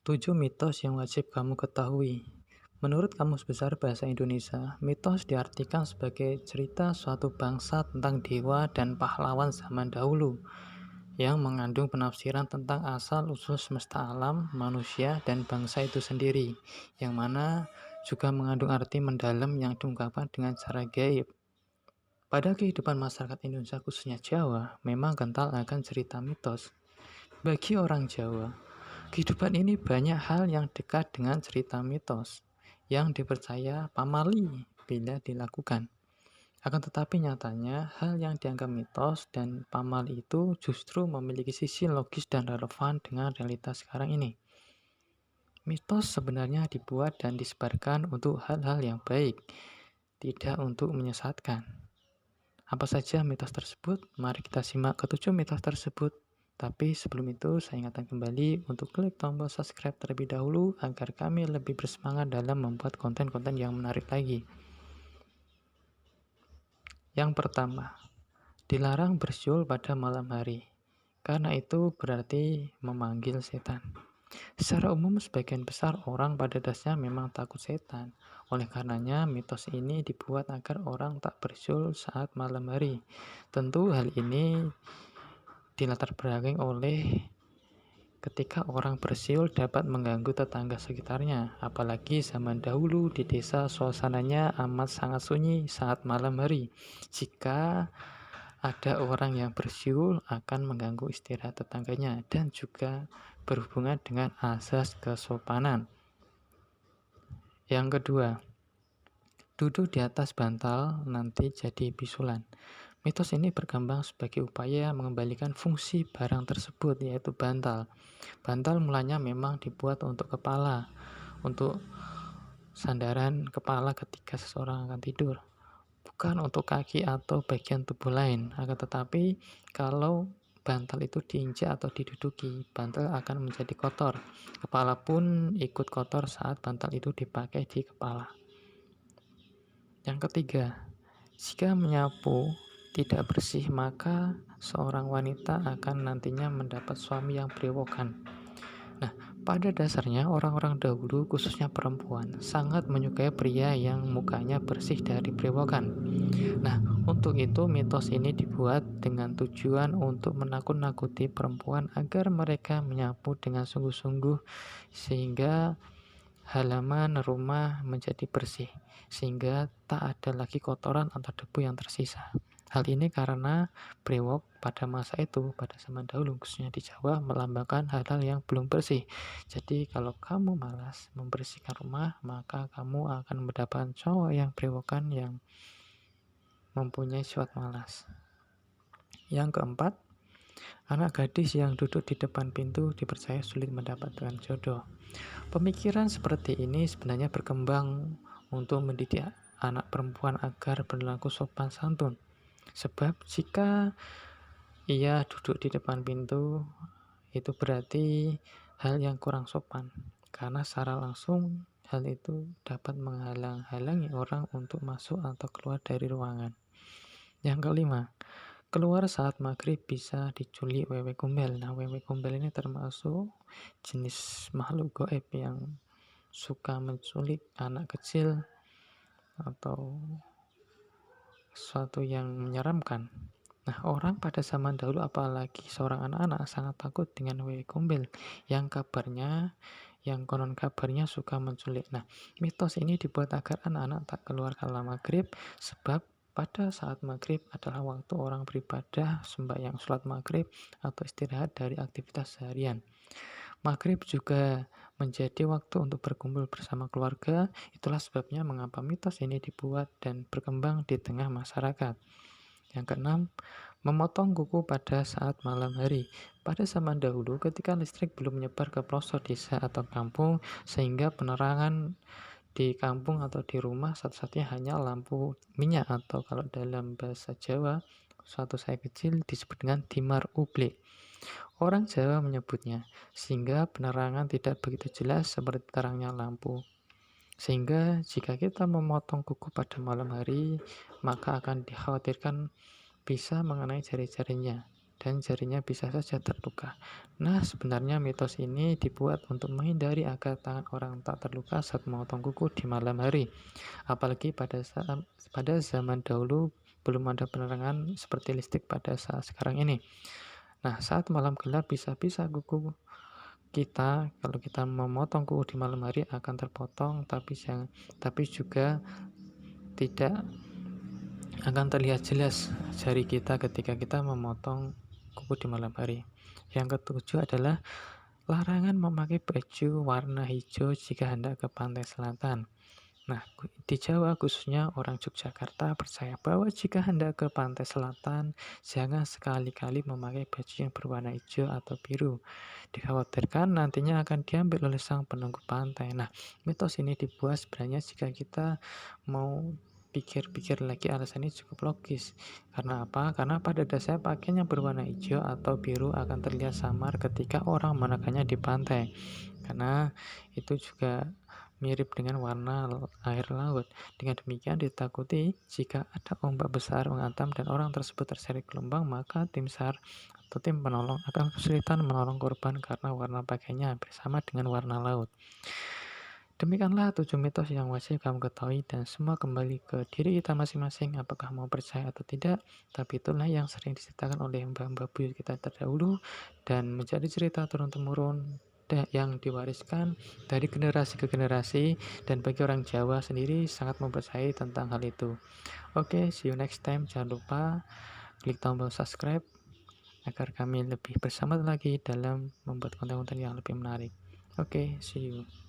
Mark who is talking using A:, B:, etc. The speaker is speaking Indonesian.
A: 7 mitos yang wajib kamu ketahui. Menurut Kamus Besar Bahasa Indonesia, mitos diartikan sebagai cerita suatu bangsa tentang dewa dan pahlawan zaman dahulu yang mengandung penafsiran tentang asal-usul semesta alam, manusia, dan bangsa itu sendiri, yang mana juga mengandung arti mendalam yang diungkapkan dengan cara gaib. Pada kehidupan masyarakat Indonesia khususnya Jawa, memang kental akan cerita mitos. Bagi orang Jawa, kehidupan ini banyak hal yang dekat dengan cerita mitos yang dipercaya pamali bila dilakukan. Akan tetapi nyatanya, hal yang dianggap mitos dan pamali itu justru memiliki sisi logis dan relevan dengan realitas sekarang ini. Mitos sebenarnya dibuat dan disebarkan untuk hal-hal yang baik, tidak untuk menyesatkan. Apa saja mitos tersebut? Mari kita simak ketujuh mitos tersebut. Tapi sebelum itu, saya ingatkan kembali untuk klik tombol subscribe terlebih dahulu agar kami lebih bersemangat dalam membuat konten-konten yang menarik lagi. Yang pertama, dilarang bersiul pada malam hari, karena itu berarti memanggil setan. Secara umum, sebagian besar orang pada dasarnya memang takut setan. Oleh karenanya, mitos ini dibuat agar orang tak bersiul saat malam hari. Tentu hal ini dilatar belakangi oleh ketika orang bersiul dapat mengganggu tetangga sekitarnya. Apalagi zaman dahulu di desa suasananya amat sangat sunyi saat malam hari. Jika ada orang yang bersiul akan mengganggu istirahat tetangganya dan juga berhubungan dengan asas kesopanan. Yang kedua, duduk di atas bantal nanti jadi bisulan. Mitos ini berkembang sebagai upaya mengembalikan fungsi barang tersebut, yaitu bantal. Bantal mulanya memang dibuat untuk kepala, untuk sandaran kepala ketika seseorang akan tidur, bukan untuk kaki atau bagian tubuh lain. Akan tetapi, kalau bantal itu diinjak atau diduduki, bantal akan menjadi kotor. Kepala pun ikut kotor saat bantal itu dipakai di kepala. Yang ketiga, jika menyapu tidak bersih, maka seorang wanita akan nantinya mendapat suami yang berewokan. Nah, pada dasarnya orang-orang dahulu, khususnya perempuan, sangat menyukai pria yang mukanya bersih dari berewokan. Nah, untuk itu mitos ini dibuat dengan tujuan untuk menakut-nakuti perempuan agar mereka menyapu dengan sungguh-sungguh sehingga halaman rumah menjadi bersih, sehingga tak ada lagi kotoran atau debu yang tersisa. Hal ini karena brewok pada masa itu, pada zaman dahulu, khususnya di Jawa, melambangkan hal-hal yang belum bersih. Jadi kalau kamu malas membersihkan rumah, maka kamu akan mendapatkan cowok yang brewokan yang mempunyai sifat malas. Yang keempat, anak gadis yang duduk di depan pintu dipercaya sulit mendapatkan jodoh. Pemikiran seperti ini sebenarnya berkembang untuk mendidik anak perempuan agar berlaku sopan santun. Sebab jika ia duduk di depan pintu, itu berarti hal yang kurang sopan. Karena secara langsung hal itu dapat menghalang-halangi orang untuk masuk atau keluar dari ruangan. Yang kelima, keluar saat maghrib bisa diculik wewe gombel. Nah, wewe gombel ini termasuk jenis makhluk gaib yang suka menculik anak kecil atau sesuatu yang menyeramkan. Nah, orang pada zaman dahulu apalagi seorang anak-anak sangat takut dengan wewe gombel yang konon kabarnya suka menculik. Nah, mitos ini dibuat agar anak-anak tak keluar kala maghrib sebab pada saat maghrib adalah waktu orang beribadah, sembahyang sholat maghrib atau istirahat dari aktivitas seharian. Maghrib juga menjadi waktu untuk berkumpul bersama keluarga. Itulah sebabnya mengapa mitos ini dibuat dan berkembang di tengah masyarakat. Yang keenam, memotong kuku pada saat malam hari. Pada zaman dahulu, ketika listrik belum menyebar ke pelosok desa atau kampung, sehingga penerangan di kampung atau di rumah satu-satunya hanya lampu minyak atau kalau dalam bahasa Jawa, suatu saya kecil disebut dengan timar ublik. Orang Jawa menyebutnya, sehingga penerangan tidak begitu jelas seperti terangnya lampu. Sehingga jika kita memotong kuku pada malam hari, maka akan dikhawatirkan bisa mengenai jari-jarinya dan jarinya bisa saja terluka. Nah, sebenarnya mitos ini dibuat untuk menghindari agar tangan orang tak terluka saat memotong kuku di malam hari. Apalagi pada zaman dahulu belum ada penerangan seperti listrik pada saat sekarang ini. Nah, saat malam gelap bisa-bisa kuku kita, kalau kita memotong kuku di malam hari akan terpotong, tapi juga tidak akan terlihat jelas jari kita ketika kita memotong kuku di malam hari. Yang ketujuh adalah larangan memakai baju warna hijau jika hendak ke pantai selatan. Nah, di Jawa khususnya orang Yogyakarta percaya bahwa jika hendak ke pantai selatan, jangan sekali-kali memakai baju yang berwarna hijau atau biru. Dikhawatirkan nantinya akan diambil oleh sang penunggu pantai. Nah, mitos ini dibuat sebenarnya jika kita mau pikir-pikir lagi alasan ini cukup logis. Karena apa? Karena pada dasarnya pakaian yang berwarna hijau atau biru akan terlihat samar ketika orang menekannya di pantai. Karena itu juga mirip dengan warna air laut. Dengan demikian ditakuti jika ada ombak besar menghantam dan orang tersebut terseret gelombang, maka tim SAR atau tim penolong akan kesulitan menolong korban karena warna pakainya hampir sama dengan warna laut. Demikianlah 7 mitos yang wajib kamu ketahui dan semua kembali ke diri kita masing-masing apakah mau percaya atau tidak. Tapi itulah yang sering diceritakan oleh mbah-mbah buyut kita terdahulu dan menjadi cerita turun-temurun yang diwariskan dari generasi ke generasi, dan bagi orang Jawa sendiri sangat mempercayai tentang hal itu. Oke, see you next time. Jangan lupa klik tombol subscribe agar kami lebih bersama lagi dalam membuat konten-konten yang lebih menarik. Oke, see you.